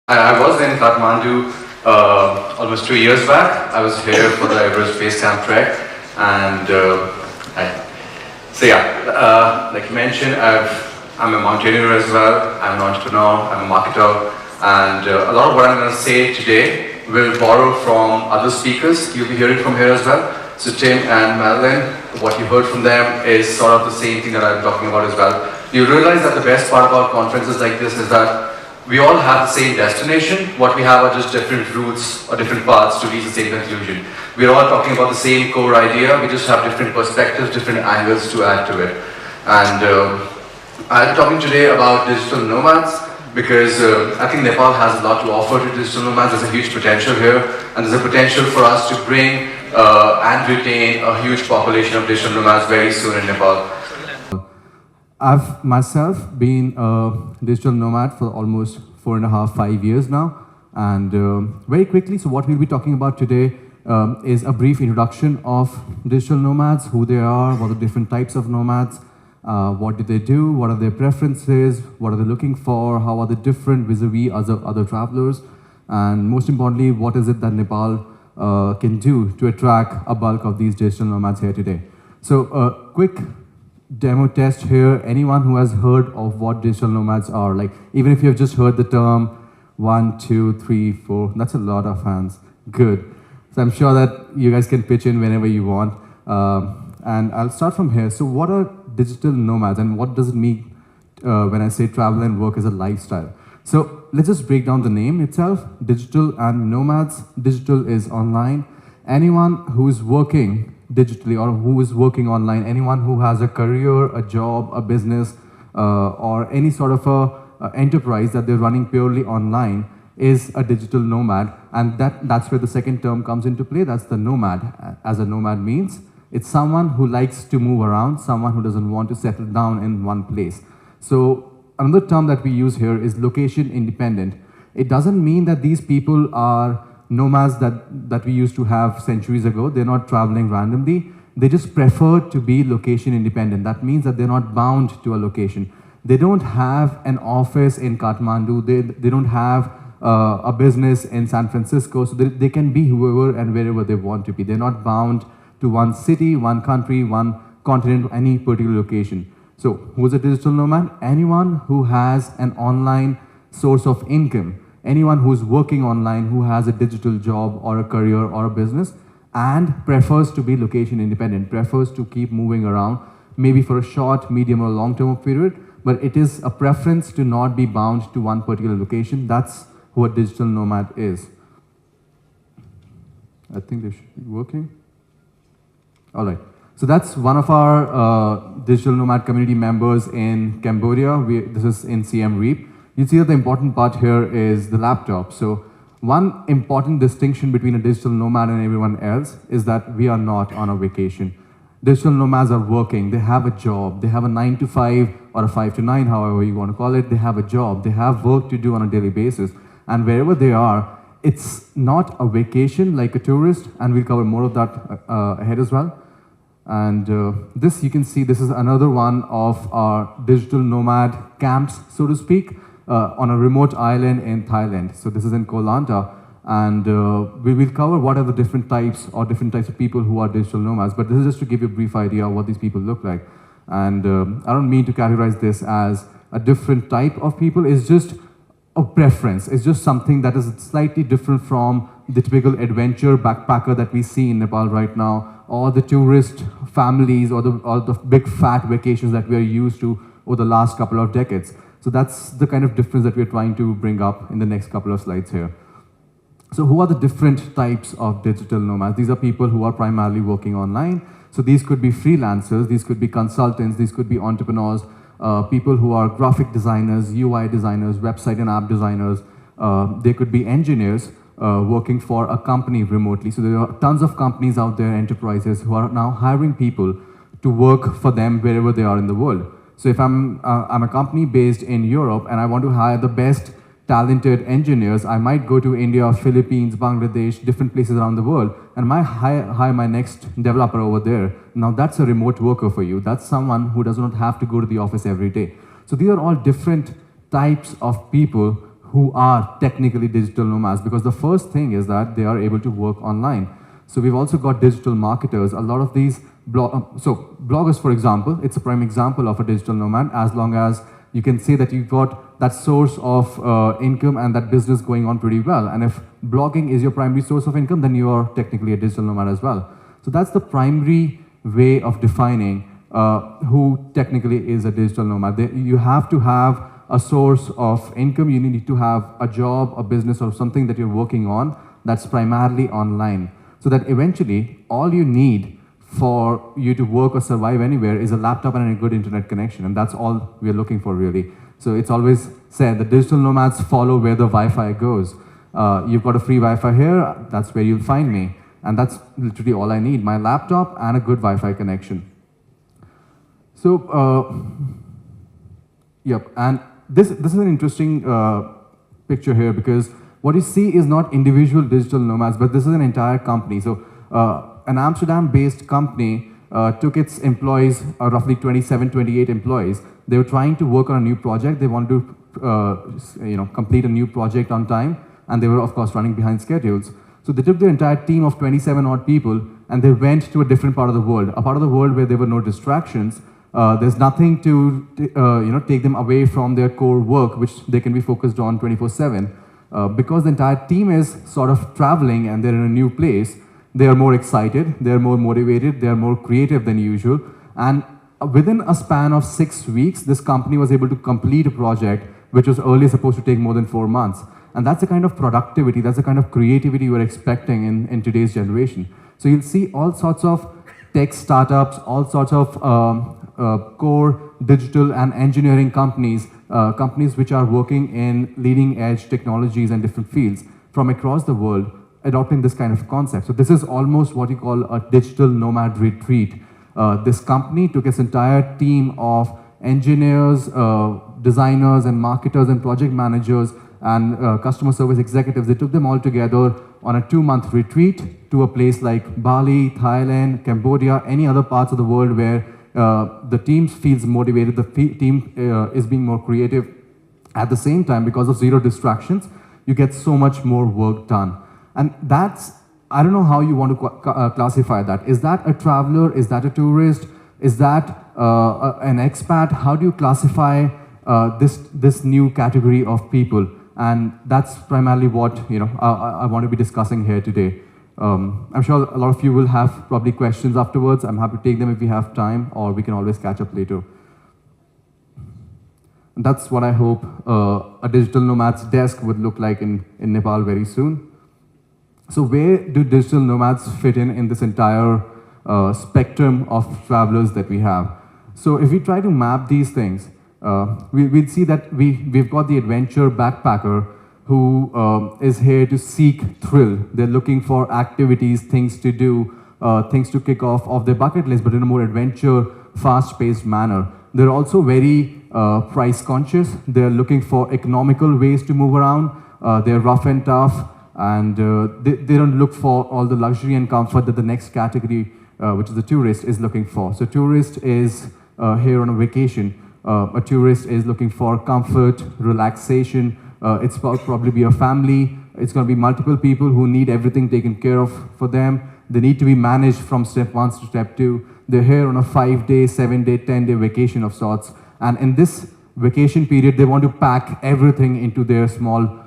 I was in Kathmandu almost 2 years back. I was here for the Everest Base Camp trek, and like you mentioned, I'm a mountaineer as well. I'm an entrepreneur. I'm a marketer, and a lot of what I'm going to say today will borrow from other speakers. You'll be hearing from here as well. So Tim and Madeline, what you heard from them is sort of the same thing that I'm talking about as well. You realize that the best part about conferences like this is that we all have the same destination. What we have are just different routes or different paths to reach the same conclusion. We're all talking about the same core idea. We just have different perspectives, different angles to add to it. And I'm talking today about digital nomads because I think Nepal has a lot to offer to digital nomads. There's a huge potential here, and there's a potential for us to bring and retain a huge population of digital nomads very soon in Nepal. I've myself been a digital nomad for almost 4.5, 5 years now. And very quickly, so what we'll be talking about today is a brief introduction of digital nomads, who they are, what are the different types of nomads, what do they do, what are their preferences, what are they looking for, how are they different vis-a-vis other travelers, and most importantly, what is it that Nepal can do to attract a bulk of these digital nomads here today. So a quick demo test here. Anyone who has heard of what digital nomads are, like even if you've just heard the term, 1, 2, 3, 4, that's a lot of hands. Good. So I'm sure that you guys can pitch in whenever you want. And I'll start from here. So what are digital nomads and what does it mean when I say travel and work as a lifestyle? So let's just break down the name itself. Digital and nomads. Digital is online. Anyone who's working digitally or who is working online, anyone who has a career, a job, a business, or any sort of a enterprise that they're running purely online is a digital nomad. And that's where the second term comes into play. That's the nomad. As a nomad means, it's someone who likes to move around, someone who doesn't want to settle down in one place. So another term that we use here is location independent. It doesn't mean that these people are nomads that we used to have centuries ago. They're not traveling randomly. They just prefer to be location independent. That means that they're not bound to a location. They don't have an office in Kathmandu. They don't have a business in San Francisco. So they can be whoever and wherever they want to be. They're not bound to one city, one country, one continent, any particular location. So who's a digital nomad? Anyone who has an online source of income. Anyone who's working online, who has a digital job or a career or a business and prefers to be location independent, prefers to keep moving around, maybe for a short, medium or long-term period, but it is a preference to not be bound to one particular location. That's who a digital nomad is. I think they should be working. All right. So that's one of our digital nomad community members in Cambodia. This is in Siem Reap. You see that the important part here is the laptop. So one important distinction between a digital nomad and everyone else is that we are not on a vacation. Digital nomads are working. They have a job. They have a 9 to 5 or a 5 to 9, however you want to call it. They have a job. They have work to do on a daily basis. And wherever they are, it's not a vacation like a tourist. And we'll cover more of that ahead as well. And this, you can see, this is another one of our digital nomad camps, so to speak. On a remote island in Thailand. So this is in Koh Lanta, and we will cover what are the different types of people who are digital nomads, but this is just to give you a brief idea of what these people look like. And I don't mean to categorize this as a different type of people, it's just a preference. It's just something that is slightly different from the typical adventure backpacker that we see in Nepal right now, or the tourist families, or the big fat vacations that we are used to over the last couple of decades. So that's the kind of difference that we're trying to bring up in the next couple of slides here. So who are the different types of digital nomads? These are people who are primarily working online. So these could be freelancers, these could be consultants, these could be entrepreneurs, people who are graphic designers, UI designers, website and app designers. They could be engineers working for a company remotely. So there are tons of companies out there, enterprises, who are now hiring people to work for them wherever they are in the world. So if I'm a company based in Europe and I want to hire the best talented engineers, I might go to India, Philippines, Bangladesh, different places around the world, and I might hire my next developer over there. Now that's a remote worker for you. That's someone who does not have to go to the office every day. So these are all different types of people who are technically digital nomads, because the first thing is that they are able to work online. So we've also got digital marketers. A lot of these bloggers, for example, it's a prime example of a digital nomad, as long as you can say that you've got that source of income and that business going on pretty well. And if blogging is your primary source of income, then you are technically a digital nomad as well. So that's the primary way of defining who technically is a digital nomad. You have to have a source of income. You need to have a job, a business, or something that you're working on that's primarily online. So that eventually all you need for you to work or survive anywhere is a laptop and a good internet connection, and that's all we're looking for, really. So it's always said that digital nomads follow where the Wi-Fi goes. You've got a free Wi-Fi here, that's where you'll find me. And that's literally all I need, my laptop and a good Wi-Fi connection. So, yep, and this is an interesting picture here, because what you see is not individual digital nomads, but this is an entire company. So an Amsterdam-based company took its employees, roughly 27, 28 employees. They were trying to work on a new project. They wanted to complete a new project on time, and they were, of course, running behind schedules. So they took their entire team of 27 odd people, and they went to a different part of the world, a part of the world where there were no distractions. There's nothing to take them away from their core work, which they can be focused on 24/7. Because the entire team is sort of traveling and they're in a new place, they are more excited, they're more motivated, they're more creative than usual. And within a span of 6 weeks, this company was able to complete a project which was earlier supposed to take more than 4 months. And that's the kind of productivity, that's the kind of creativity we're expecting in today's generation. So you'll see all sorts of tech startups, all sorts of core digital and engineering companies, companies which are working in leading edge technologies and different fields from across the world, adopting this kind of concept. So this is almost what you call a digital nomad retreat. This company took its entire team of engineers, designers and marketers and project managers and customer service executives. They took them all together on a 2-month retreat to a place like Bali, Thailand, Cambodia, any other parts of the world where the team feels motivated, the team is being more creative. At the same time, because of zero distractions, you get so much more work done. And that's, I don't know how you want to classify that. Is that a traveler? Is that a tourist? Is that an expat? How do you classify this new category of people? And that's primarily what I want to be discussing here today. I'm sure a lot of you will have probably questions afterwards. I'm happy to take them if we have time, or we can always catch up later. And that's what I hope a digital nomad's desk would look like in Nepal very soon. So where do digital nomads fit in this entire spectrum of travelers that we have? So if we try to map these things, we'll see that we've got the adventure backpacker who is here to seek thrill. They're looking for activities, things to do, things to kick off their bucket list, but in a more adventure, fast-paced manner. They're also very price conscious. They're looking for economical ways to move around. They're rough and tough, and they don't look for all the luxury and comfort that the next category, which is the tourist, is looking for. So tourist is here on a vacation. A tourist is looking for comfort, relaxation. It's probably be a family. It's going to be multiple people who need everything taken care of for them. They need to be managed from step 1 to step 2. They're here on a 5-day, 7-day, 10-day vacation of sorts. And in this vacation period, they want to pack everything into their small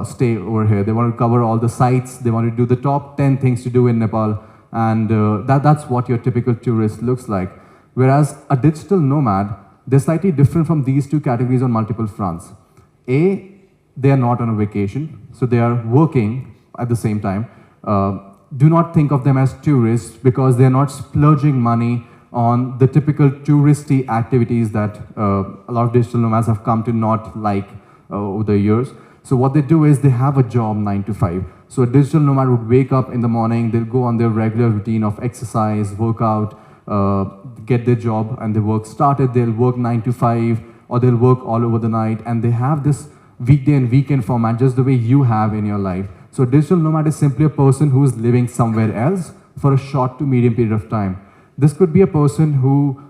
stay over here. They want to cover all the sites. They want to do the top 10 things to do in Nepal. And that's what your typical tourist looks like. Whereas a digital nomad, they're slightly different from these two categories on multiple fronts. A, they are not on a vacation, so they are working at the same time. Do not think of them as tourists, because they're not splurging money on the typical touristy activities that a lot of digital nomads have come to not like over the years. So what they do is they have a job 9 to 5. So a digital nomad would wake up in the morning, they'll go on their regular routine of exercise, workout, get their job and their work started. They'll work 9 to 5, or they'll work all over the night, and they have this weekday and weekend format just the way you have in your life. So a digital nomad is simply a person who is living somewhere else for a short to medium period of time. This could be a person who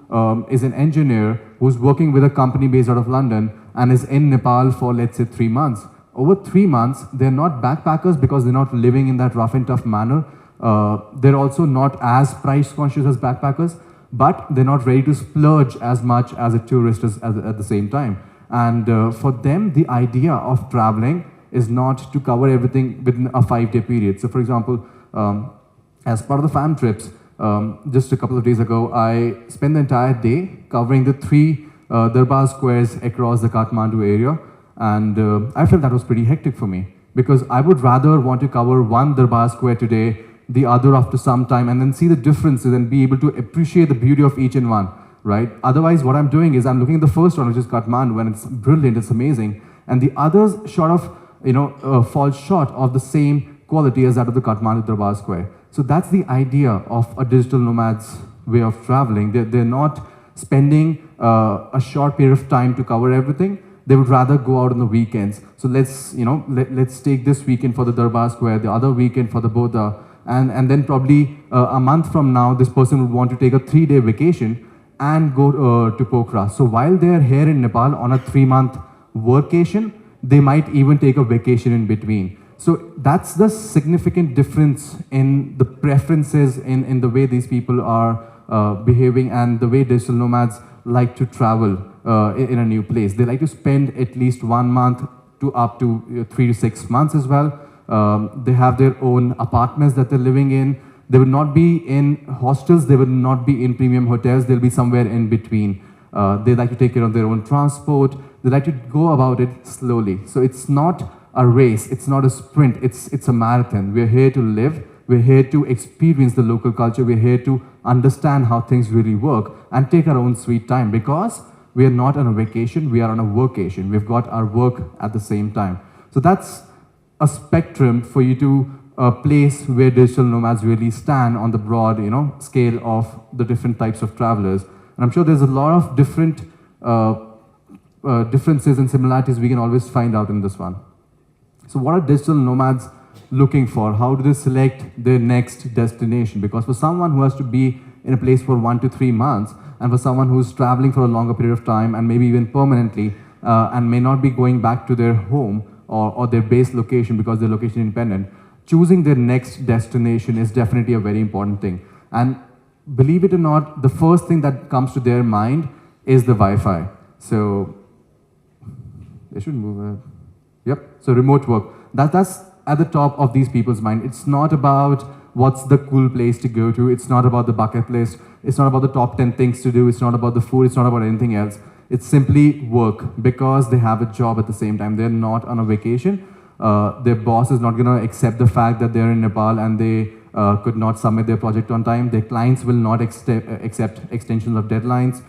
is an engineer who's working with a company based out of London and is in Nepal for, let's say, 3 months. over 3 months, they're not backpackers because they're not living in that rough and tough manner. They're also not as price conscious as backpackers, but they're not ready to splurge as much as a tourist is at the same time. And for them, the idea of traveling is not to cover everything within a 5-day period. So for example, as part of the fam trips, just a couple of days ago, I spent the entire day covering the 3 Darbar squares across the Kathmandu area. And I felt that was pretty hectic for me because I would rather want to cover one Darbar square today, the other after some time, and then see the differences and be able to appreciate the beauty of each and one, right? Otherwise, what I'm doing is I'm looking at the first one, which is Kathmandu, and it's brilliant, it's amazing. And the others sort of, fall short of the same quality as that of the Kathmandu Darbar Square. So that's the idea of a digital nomad's way of traveling. They're not spending a short period of time to cover everything. They would rather go out on the weekends. So let's take this weekend for the Darbar Square, the other weekend for the Bodha, and then probably a month from now, this person would want to take a 3-day vacation and go to Pokhara. So while they're here in Nepal on a 3-month workation, they might even take a vacation in between. So that's the significant difference in the preferences in the way these people are behaving and the way digital nomads like to travel in a new place. They like to spend at least 1 month to up to 3 to 6 months as well. They have their own apartments that they're living in. They will not be in hostels, they will not be in premium hotels, they'll be somewhere in between. They like to take care of their own transport. They like to go about it slowly. So it's not a race, it's not a sprint, it's a marathon. We're here to live, we're here to experience the local culture, we're here to understand how things really work and take our own sweet time because we are not on a vacation, we are on a workation. We've got our work at the same time. So that's a spectrum for you to place where digital nomads really stand on the broad, scale of the different types of travelers. And I'm sure there's a lot of different differences and similarities we can always find out in this one. So what are digital nomads looking for? How do they select their next destination? Because for someone who has to be in a place for 1 to 3 months, and for someone who's traveling for a longer period of time and maybe even permanently, and may not be going back to their home or their base location because they're location independent, choosing their next destination is definitely a very important thing. And believe it or not, the first thing that comes to their mind is the Wi-Fi. So, they should move it. Yep, so remote work. That's at the top of these people's mind. It's not about what's the cool place to go to. It's not about the bucket list. It's not about the top 10 things to do. It's not about the food. It's not about anything else. It's simply work because they have a job at the same time. They're not on a vacation. Their boss is not going to accept the fact that they're in Nepal and they could not submit their project on time. Their clients will not accept extensions of deadlines.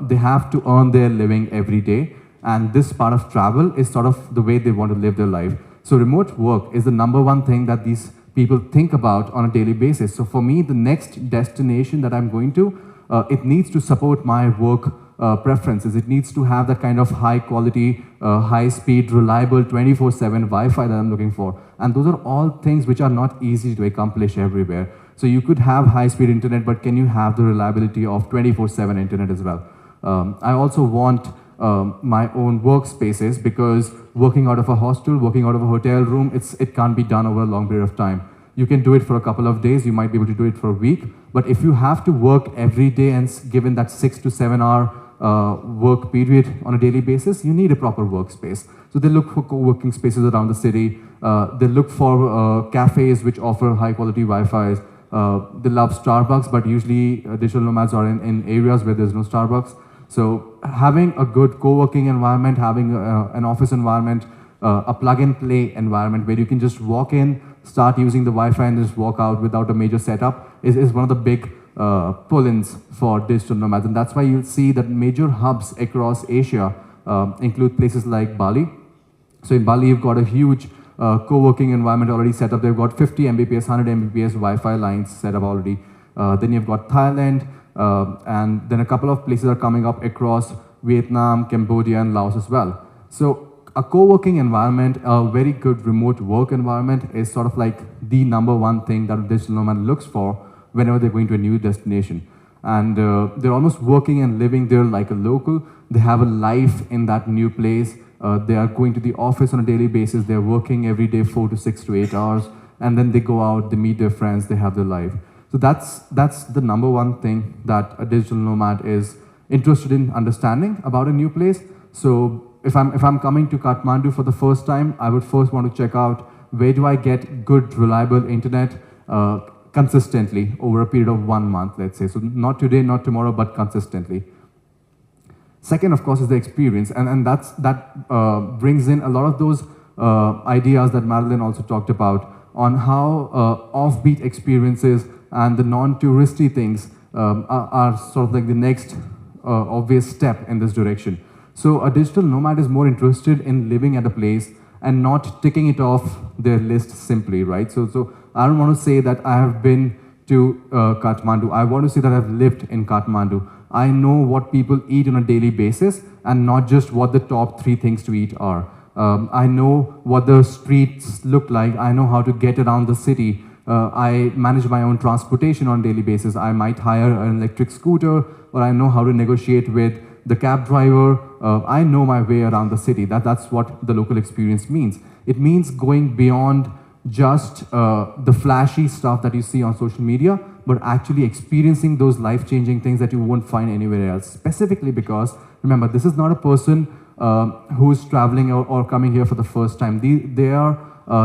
They have to earn their living every day. And this part of travel is sort of the way they want to live their life. So remote work is the #1 thing that these people think about on a daily basis. So for me, the next destination that I'm going to, it needs to support my work preferences. It needs to have that kind of high quality, high speed, reliable 24/7 Wi-Fi that I'm looking for. And those are all things which are not easy to accomplish everywhere. So you could have high speed internet, but can you have the reliability of 24/7 internet as well? I also want my own workspaces because working out of a hostel, working out of a hotel room, it can't be done over a long period of time. You can do it for a couple of days, you might be able to do it for a week, but if you have to work every day and given that 6 to 7 hour work period on a daily basis, you need a proper workspace. So they look for co-working spaces around the city, they look for cafes which offer high quality Wi-Fi's, they love Starbucks, but usually digital nomads are in areas where there's no Starbucks. So having a good co-working environment, having an office environment, a plug-and-play environment where you can just walk in, start using the Wi-Fi and just walk out without a major setup is one of the big pull-ins for digital nomads. And that's why you'll see that major hubs across Asia include places like Bali. So in Bali, you've got a huge co-working environment already set up. They've got 50 Mbps, 100 Mbps Wi-Fi lines set up already. Then you've got Thailand, and then a couple of places are coming up across Vietnam, Cambodia, and Laos as well. So a co-working environment, a very good remote work environment is sort of like the #1 thing that a digital nomad looks for whenever they're going to a new destination. And they're almost working and living there like a local. They have a life in that new place. They are going to the office on a daily basis. They're working every day 4 to 6 to 8 hours, and then they go out, they meet their friends, they have their life. So that's the number one thing that a digital nomad is interested in understanding about a new place. So if I'm coming to Kathmandu for the first time, I would first want to check out where do I get good, reliable internet consistently over a period of 1 month, let's say. So not today, not tomorrow, but consistently. Second, of course, is the experience, and that brings in a lot of those ideas that Madeline also talked about on how offbeat experiences and the non-touristy things are sort of like the next obvious step in this direction. So a digital nomad is more interested in living at a place and not ticking it off their list simply, right? So I don't want to say that I have been to Kathmandu. I want to say that I've lived in Kathmandu. I know what people eat on a daily basis and not just what the top 3 things to eat are. I know what the streets look like. I know how to get around the city. I manage my own transportation on a daily basis. I might hire an electric scooter, or I know how to negotiate with the cab driver. I know my way around the city. That's what the local experience means. It means going beyond just the flashy stuff that you see on social media, but actually experiencing those life-changing things that you won't find anywhere else. Specifically because, remember, this is not a person who's traveling or coming here for the first time. They are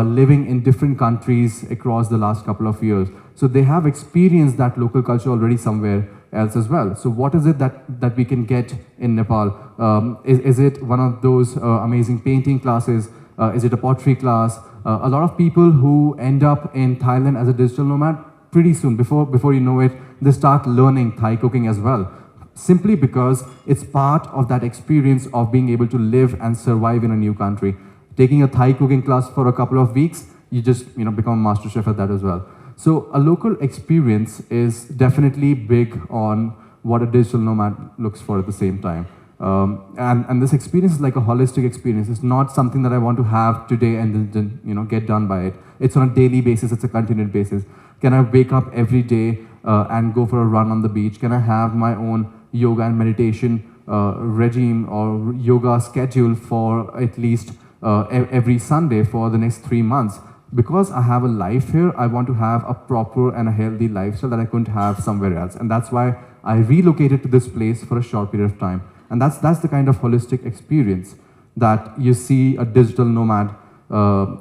living in different countries across the last couple of years. So they have experienced that local culture already somewhere else as well. So what is it that we can get in Nepal? Is it one of those amazing painting classes? Is it a pottery class? A lot of people who end up in Thailand as a digital nomad, pretty soon, before you know it, they start learning Thai cooking as well. Simply because it's part of that experience of being able to live and survive in a new country. Taking a Thai cooking class for a couple of weeks, you just become a master chef at that as well. So a local experience is definitely big on what a digital nomad looks for at the same time. And this experience is like a holistic experience. It's not something that I want to have today and then get done by it. It's on a daily basis. It's a continued basis. Can I wake up every day and go for a run on the beach? Can I have my own yoga and meditation regime or yoga schedule for at least every Sunday for the next 3 months? Because I have a life here, I want to have a proper and a healthy lifestyle that I couldn't have somewhere else. And that's why I relocated to this place for a short period of time. And that's the kind of holistic experience that you see a digital nomad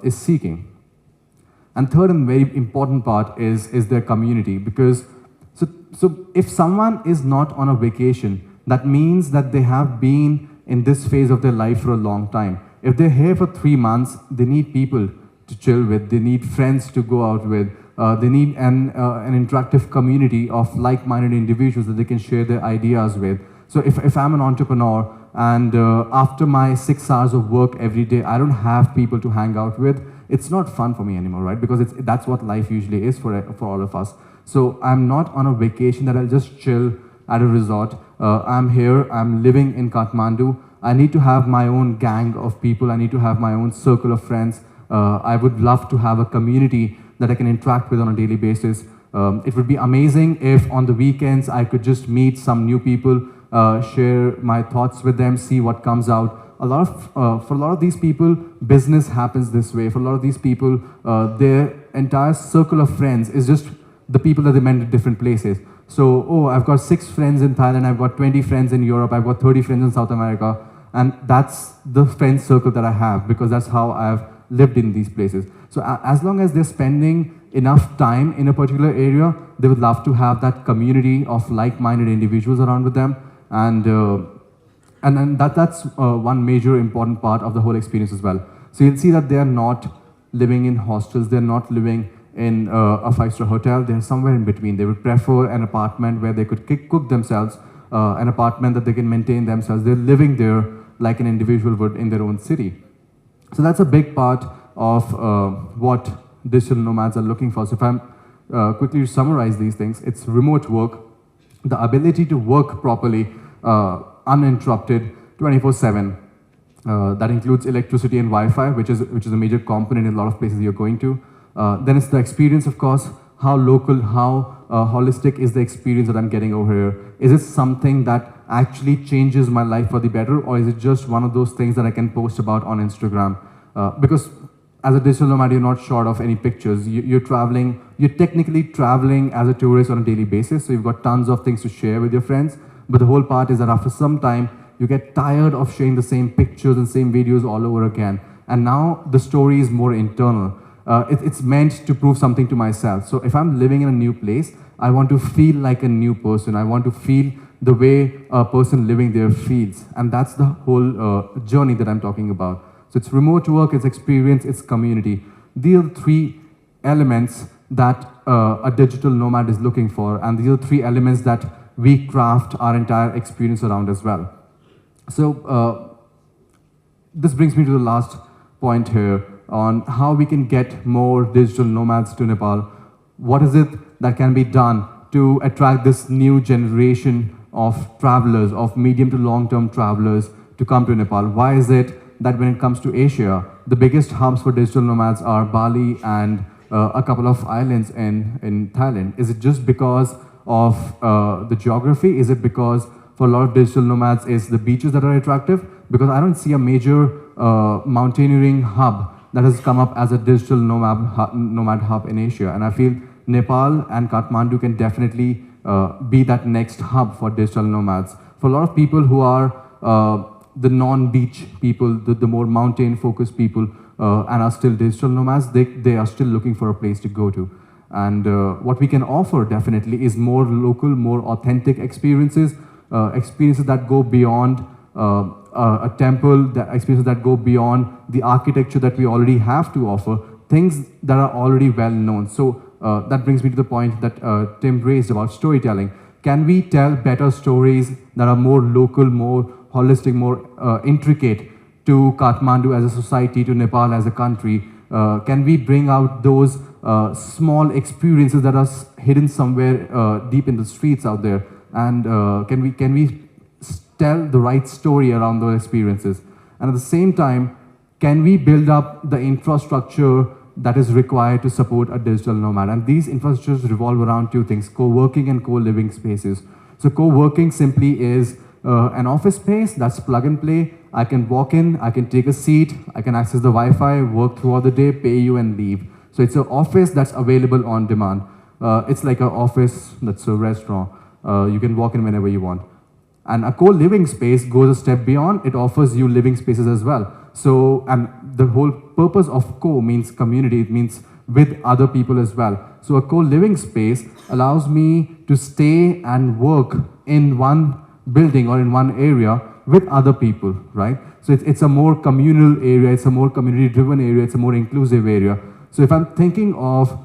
is seeking. And third and very important part is their community. Because so if someone is not on a vacation, that means that they have been in this phase of their life for a long time. If they're here for 3 months, they need people to chill with, they need friends to go out with, they need an interactive community of like-minded individuals that they can share their ideas with. So if I'm an entrepreneur and after my 6 hours of work every day, I don't have people to hang out with, it's not fun for me anymore, right? Because that's what life usually is for all of us. So I'm not on a vacation that I'll just chill at a resort. I'm here, I'm living in Kathmandu. I need to have my own gang of people. I need to have my own circle of friends. I would love to have a community that I can interact with on a daily basis. It would be amazing if on the weekends I could just meet some new people, share my thoughts with them, see what comes out. For a lot of these people, business happens this way. For a lot of these people, their entire circle of friends is just the people that they met at different places. So, I've got 6 friends in Thailand, I've got 20 friends in Europe, I've got 30 friends in South America, and that's the friend circle that I have because that's how I've lived in these places. So as long as they're spending enough time in a particular area, they would love to have that community of like-minded individuals around with them. And then that's one major important part of the whole experience as well. So you'll see that they are not living in hostels, they're not living in a 5-star hotel, they're somewhere in between. They would prefer an apartment where they could cook themselves, an apartment that they can maintain themselves. They're living there like an individual would in their own city. So that's a big part of what digital nomads are looking for. So if I'm quickly to summarize these things, it's remote work, the ability to work properly, uninterrupted, 24/7. That includes electricity and Wi-Fi, which is a major component in a lot of places you're going to. Then it's the experience, of course, how local, how holistic is the experience that I'm getting over here. Is it something that actually changes my life for the better, or is it just one of those things that I can post about on Instagram? Because as a digital nomad, you're not short of any pictures. You're technically traveling as a tourist on a daily basis, so you've got tons of things to share with your friends. But the whole part is that after some time, you get tired of sharing the same pictures and same videos all over again. And now the story is more internal. It's meant to prove something to myself. So if I'm living in a new place, I want to feel like a new person. I want to feel the way a person living there feels. And that's the whole journey that I'm talking about. So it's remote work, it's experience, it's community. These are the three elements that a digital nomad is looking for. And these are the three elements that we craft our entire experience around as well. So this brings me to the last point here on how we can get more digital nomads to Nepal. What is it that can be done to attract this new generation of travelers, of medium to long-term travelers to come to Nepal? Why is it that when it comes to Asia, the biggest hubs for digital nomads are Bali and a couple of islands in Thailand? Is it just because of the geography? Is it because for a lot of digital nomads is the beaches that are attractive? Because I don't see a major mountaineering hub that has come up as a digital nomad hub in Asia. And I feel Nepal and Kathmandu can definitely be that next hub for digital nomads. For a lot of people who are the non-beach people, the more mountain-focused people, and are still digital nomads, they are still looking for a place to go to. And what we can offer definitely is more local, more authentic experiences, experiences that go beyond a temple, experiences that go beyond the architecture that we already have to offer, things that are already well known. So that brings me to the point that Tim raised about storytelling. Can we tell better stories that are more local, more holistic, more intricate to Kathmandu as a society, to Nepal as a country? Can we bring out those small experiences that are hidden somewhere deep in the streets out there? And can we tell the right story around those experiences? And at the same time, can we build up the infrastructure that is required to support a digital nomad? And these infrastructures revolve around two things: co-working and co-living spaces. So co-working simply is an office space that's plug and play. I can walk in, I can take a seat, I can access the Wi-Fi, work throughout the day, pay you and leave. So it's an office that's available on demand. It's like an office that's a restaurant. You can walk in whenever you want. And a co-living space goes a step beyond. It offers you living spaces as well. So, and the whole purpose of co means community. It means with other people as well. So a co-living space allows me to stay and work in one building or in one area with other people, right? So it's a more communal area. It's a more community-driven area. It's a more inclusive area. So if I'm thinking of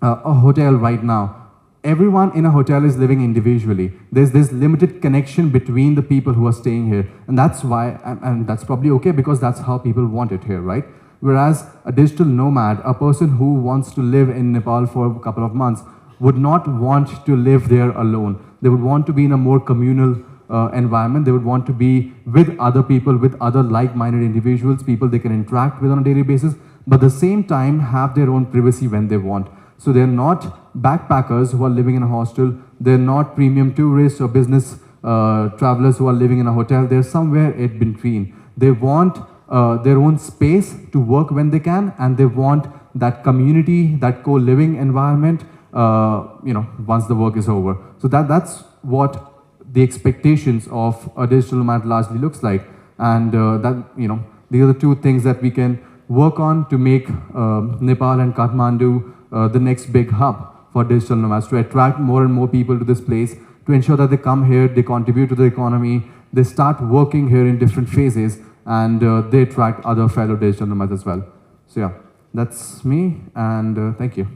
a hotel right now, everyone in a hotel is living individually. There's this limited connection between the people who are staying here. And that's why, and that's probably okay because that's how people want it here, right? Whereas a digital nomad, a person who wants to live in Nepal for a couple of months, would not want to live there alone. They would want to be in a more communal environment. They would want to be with other people, with other like-minded individuals, people they can interact with on a daily basis, but at the same time have their own privacy when they want. So they're not backpackers who are living in a hostel. They're not premium tourists or business travelers who are living in a hotel. They're somewhere in between. They want their own space to work when they can, and they want that community, that co-living environment, once the work is over. So that's what the expectations of a digital nomad largely looks like. And these are the two things that we can work on to make Nepal and Kathmandu the next big hub for digital nomads, to attract more and more people to this place, to ensure that they come here, they contribute to the economy, they start working here in different phases, and they attract other fellow digital nomads as well. So yeah, that's me, and thank you.